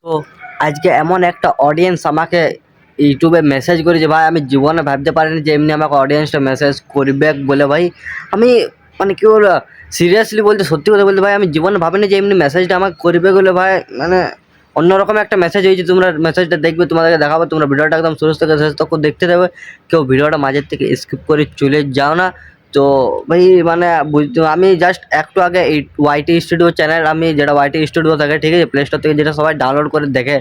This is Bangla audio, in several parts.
তো আজকে এমন একটা অডিয়েন্স আমাকে ইউটিউবে মেসেজ করেছে ভাই, আমি জীবনে ভাবতে পারিনি যে এমনি আমাকে অডিয়েন্সটা মেসেজ করবে বলে। ভাই আমি মানে কি বলবো, সিরিয়াসলি বলতে, সত্যি কথা বলতে ভাই, আমি জীবনে ভাবিনি যে এমনি মেসেজটা আমাকে করবে বলে। ভাই মানে অন্যরকম একটা মেসেজ হয়েছে। তোমরা মেসেজটা দেখবে, তোমাদেরকে দেখাবো। তোমরা ভিডিওটা একদম শুরু থেকে শেষ তক দেখতে দেবে, কেউ ভিডিওটা মাঝের থেকে স্কিপ করে চলে যাও না। তো ভাই মানে বুঝতে, আমি জাস্ট একটু আগে এই ওয়াইটি স্টুডিও চ্যানেল, আমি যেটা ওয়াইটি স্টুডিও থাকে ঠিক আছে, প্লে স্টোর থেকে যেটা সবাই ডাউনলোড করে দেখে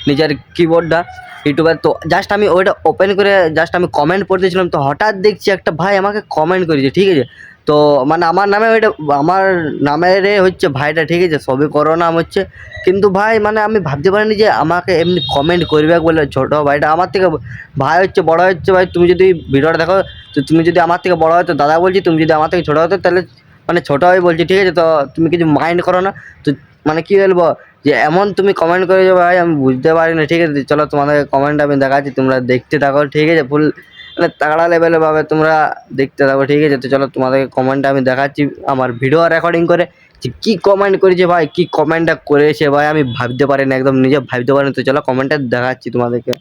নিজের কিবোর্ডটা ইউটিউবে, তো জাস্ট আমি ওইটা ওপেন করে জাস্ট আমি কমেন্ট পড়তেছিলাম, তো হঠাৎ দেখছি একটা ভাই আমাকে কমেন্ট করেছে ঠিক আছে। তো মানে আমার নামে ওইটা, আমার নামেরে হচ্ছে ভাইটা ঠিক আছে, সবই করো নাম হচ্ছে। কিন্তু ভাই মানে আমি ভাবতে পারিনি যে আমাকে এমনি কমেন্ট করবে বলে। ছোটো ভাইটা আমার থেকে ভাই হচ্ছে, বড় হচ্ছে। ভাই তুমি যদি ভিডিওটা দেখো, তো তুমি যদি আমার থেকে বড় হয় তো দাদা বলছি, তুমি যদি আমার থেকে ছোটো হতো তাহলে মানে ছোটো হয়ে বলছি ঠিক আছে। তো তুমি কিছু মাইন্ড করো না। তো মানে কী বলবো, যে এমন তুমি কমেন্ট করে যে ভাই আমি বুঝতে পারি না ঠিক আছে। চলো তোমাদের কমেন্ট আমি দেখাচ্ছি, তোমরা দেখতে থাকো ঠিক আছে। ফুল মানে তাগড়া লেভেলে ভাবে তোমরা দেখতে থাকো ঠিক আছে। তো চলো তোমাদেরকে কমেন্টটা আমি দেখাচ্ছি আমার ভিডিও রেকর্ডিং করে, যে কী কমেন্ট করেছে ভাই, কী কমেন্টটা করেছে ভাই, আমি ভাবতে পারি না, একদম নিজে ভাবতে পারি না। তো চলো কমেন্টটা দেখাচ্ছি তোমাদেরকে।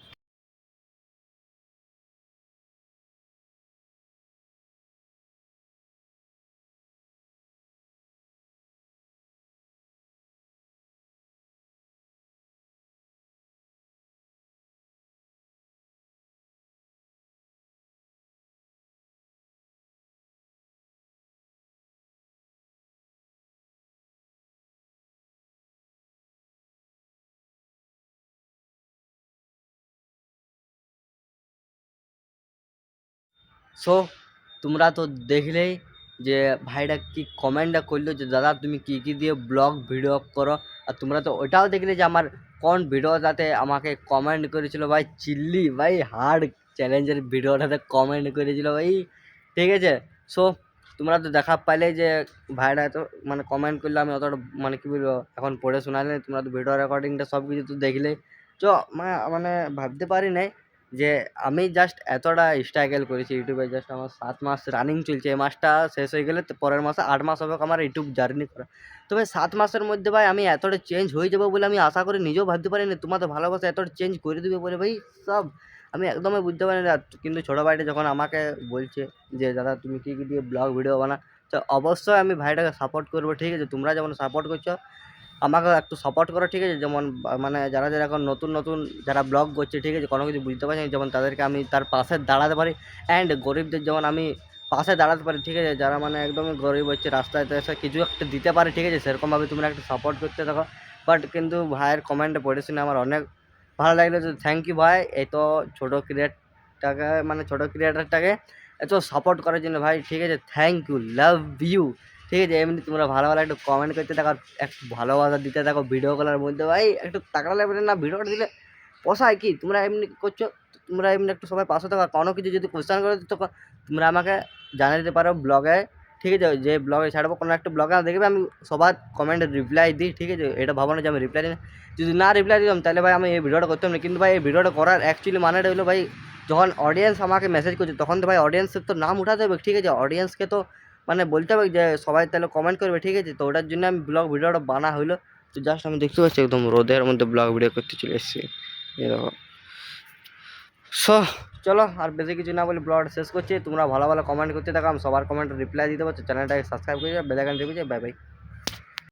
সো তোমরা তো দেখলেই যে ভাইটা কি কমেন্টটা করলো, যে দাদা তুমি কী কী দিয়ে ব্লগ ভিডিও করো। আর তোমরা তো ওটাও দেখলে যে আমার কোন ভিডিওটাতে আমাকে কমেন্ট করেছিল ভাই, চিল্লি ভাই হার্ড চ্যালেঞ্জের ভিডিওটাতে কমেন্ট করেছিল ভাই ঠিক আছে। সো তোমরা তো দেখা পাইলে যে ভাইটা তো মানে কমেন্ট করলে, আমি অতটা মানে কী বলবো এখন পড়ে শোনালে, তোমরা তো ভিডিও রেকর্ডিংটা সব কিছু তো দেখলে। তো মানে ভাবতে পারি নাই যে আমি জাস্ট এতটা স্ট্রাগল করেছি ইউটিউবে। জাস্ট আমার 7 মাস রানিং চলছে, এই মাসটা শেষ হয়ে গেলে তো পরের মাসে 8 মাস হবে আমার ইউটিউব জার্নি করা। তো ভাই 7 মাসের মধ্যে ভাই আমি এতটা চেঞ্জ হয়ে যাবো বলে আমি আশা করে নিজেও ভাবতে পারিনি। তোমাদের ভালোবাসা এতটা চেঞ্জ করে দেবে বলে ভাই, সব আমি একদমই বুঝতে পারিনি। আর কিন্তু ছোটো ভাইটা যখন আমাকে বলছে যে দাদা তুমি কী কী দিয়ে ব্লগ ভিডিও বানা, তো অবশ্যই আমি ভাইটাকে সাপোর্ট করবো ঠিক আছে। তোমরা যেমন সাপোর্ট করছো আমাকে একটু সাপোর্ট করো ঠিক আছে। যেমন মানে যারা যারা এখন নতুন নতুন যারা ব্লগ করছে ঠিক আছে, কোনো কিছু বুঝতে পারছে না, যেমন তাদেরকে আমি তার পাশে দাঁড়াতে পারি। অ্যান্ড গরিবদের যেমন আমি পাশে দাঁড়াতে পারি ঠিক আছে, যারা মানে একদমই গরিব হচ্ছে, রাস্তায় এসে কিছু একটা দিতে পারে ঠিক আছে, সেরকমভাবে তোমরা একটু সাপোর্ট করতে থাকো। বাট কিন্তু ভাইয়ের কমেন্টে পড়ে শুনে আমার অনেক ভালো লাগলো। তো থ্যাংক ইউ ভাই, এই তো ছোটো ক্রিয়েটটাকে মানে ছোটো ক্রিয়েটারটাকে এত সাপোর্ট করার জন্য ভাই ঠিক আছে। থ্যাংক ইউ, লাভ ইউ ঠিক আছে। এমনি তোমরা ভালো ভালো একটু কমেন্ট করতে থাকো, আর একটু ভালোবাসা দিতে থাকো ভিডিওগুলোর মধ্যে ভাই। একটু তাকড়া লেভেলে না ভিডিওটা দিলে পোষায় কি, তোমরা এমনি করছো, তোমরা এমনি একটু সবাই পাশে থাকো। আর কোনো কিছু যদি কোয়েশ্চেন করে তো তোমরা আমাকে জানিয়ে দিতে পারো ব্লগে ঠিক আছে। যে ব্লগে ছাড়বো কোনো একটা ব্লগে দেখবে আমি সবার কমেন্টে রিপ্লাই দিই ঠিক আছে। এটা ভাবো না যে আমি রিপ্লাই দিই না। যদি না রিপ্লাই দিতাম তাহলে ভাই আমি এই ভিডিওটা করতাম না। কিন্তু ভাই এই ভিডিওটা করার অ্যাকচুয়ালি মানেটা হলো ভাই, যখন অডিয়েন্স আমাকে মেসেজ করছে তখন তো ভাই অডিয়েন্সের তো নাম উঠাতে হবে ঠিক আছে। অডিয়েন্সকে তো মানে বলতে হবে যে সবাই তাহলে কমেন্ট করবে ঠিক আছে। তো ওটার জন্য আমি ব্লগ ভিডিওটা বানা হইলো। তো জাস্ট আমি দেখতে পাচ্ছি একদম রোদের মধ্যে ব্লগ ভিডিও করতে চলে এসেছি এরকম। সো চলো আর বেশি কিছু না বলে ব্লগটা শেষ করছি। তোমরা ভালো ভালো কমেন্ট করতে থাকো, আমি সবার কমেন্ট রিপ্লাই দিতে পারছো। চ্যানেলটাকে সাবস্ক্রাইব করে বেল আইকন টিপে বাই বাই।